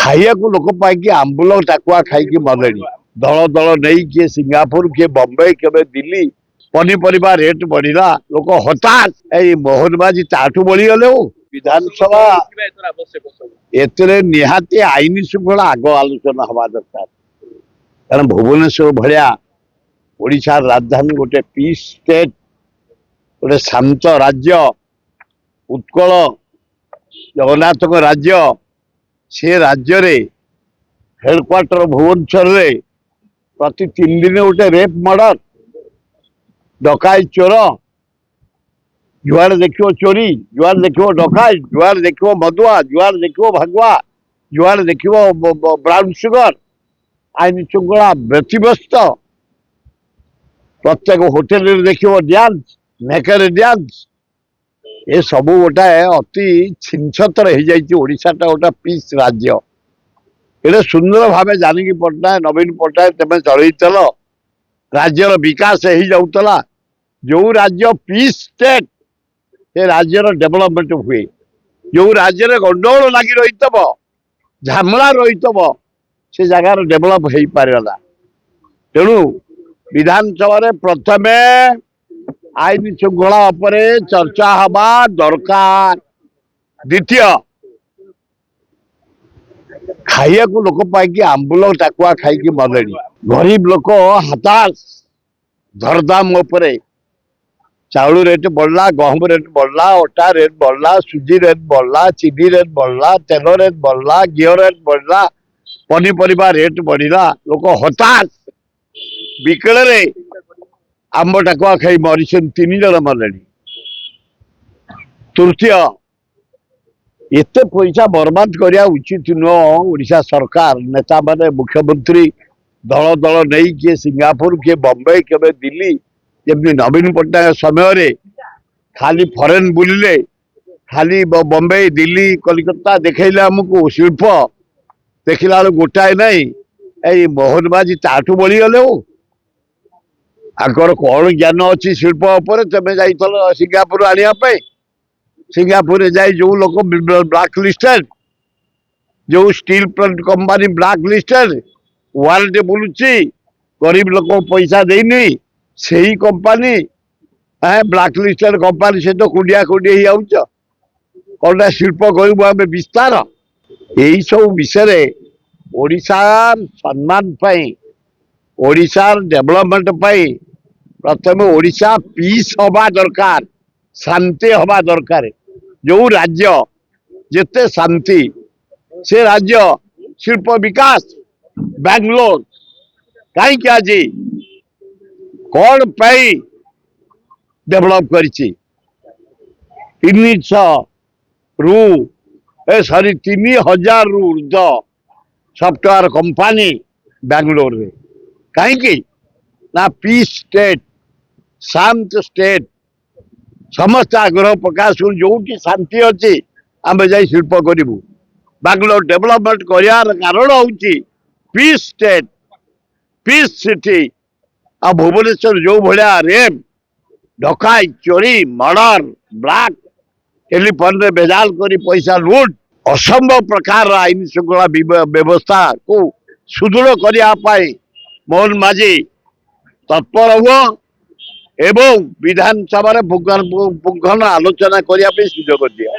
खाइया को लोक पाई आंबुल टाकुआ खाई मलेनी दल दल नहीं किए सिंगापुर किए बम्बई के दिल्ली पनीपरिया रेट बढ़ला लोक हताश यही मोहन माझी ताठू बढ़ी गले विधानसभा निहाती आईन श्रृंखला आग आलोचना हवा दरकार कारण भुवनेश्वर भाया ओडिशा राजधानी गोटे पीस स्टेट गोटे शांत राज्य उत्कल जगन्नाथ राज्य से राज्य रे हेडक्वार्टर भुवनेश्वर रे प्रति 3 दिन गोटे रेप मर्डर डकाई चोर जुआर देखो चोरी जुआर देखो डकाई जुआर देखो मदुआ जुआर देखो भागुआ जुआर देखो ब्राउन सुगर आईन श्रृंखला व्यतिव्यस्त प्रत्येक होटेल देखो डांस मेकर डांस ये सब गोटाए अति छिनछतर हो जाशाटा गोटे पीस राज्य ये सुंदर भाव जानकी पट्टनायक नवीन पट्टनायक तेज चल राज्यर विकास हो जाऊला जो राज्य पीस स्टेट से राज्यर डेवलपमेंट हुए जो राज्य में गंडगोल लगी रही झामला रही से जगार डेवलप हो पारला तेणु विधानसभा प्रथम आईन श्रृंखला चर्चा हवा दरकार द्वितीय खाइया को लोक पाई आंबुल टाकुआ खाई मलेनी गरीब लोक हताश दरदाम चाउल रेट बढ़ला गहम रेट बढ़ला अटा रेट बढ़ला सुजी रेट बढ़ला चीनी रेट बढ़ला तेल रेट बढ़ला घी रेट बढ़ला पनीपरिया रेट बढ़ला लोक हताश बिकल आंब टाकुआ खाई मरी 3 जन मले तृतीय एत पैसा बर्बाद करने उचित नुह ओडिशा सरकार नेता माने मुख्यमंत्री दल दल नहीं किए सिंगापुर किए बम्बई के दिल्ली जमी नवीन पट्टनायक समय खाली फरेन बुलिले खाली बम्बई दिल्ली कलिकता देखले आमको शिल्प देखला गोटाए नहीं यही मोहन माझी ताठू बढ़ी गले आगर कौन ज्ञान अच्छी शिल्प उपर तुम जा सिंगापुर आने सिंगापुर जाए जो लोग ब्लैक लिस्टेड जो steel plant company blacklisted वार्ड बुलूची गरीब लोग पैसा देनी से ही कंपनी ब्लैक लिस्टेड कंपनी से तो कुंडिया कुंडी कौन शिल्प करें विस्तार यही सब विषय ओडिशार सम्मान ओडिशार डेवलपमेंट प्रथम ओडिशा पीस हवा दरकार शांति हवा दरकार जो राज्य जिते शांति से राज्य शिल्प विकास बेंगलोर कहीं आज कौन पाई डेवलप करी 300 रु 3000 रु ऊर्ध सॉफ्टवेयर कंपनी बेंगलोर रे कहीं ना पीस स्टेट शांत स्टेट समस्त आग्रह प्रकाश जो शांति अच्छी आम जा शिल्प करूँ बेंगलोर डेवलपमेंट करार कारण हूँ पीस स्टेट पीस सिटी आ भुवनेश्वर जो भाया रेप डकाई चोरी मर्डर ब्लैक टेलीफोन रे बेजाल करी पैसा लुट असंभव प्रकार आईन श्रृंखला व्यवस्था को सुदृढ़ करने मोहन माझी तत्पर हुआ एवं विधानसभा पुंखानु आलोचना करने सुजोग दिया।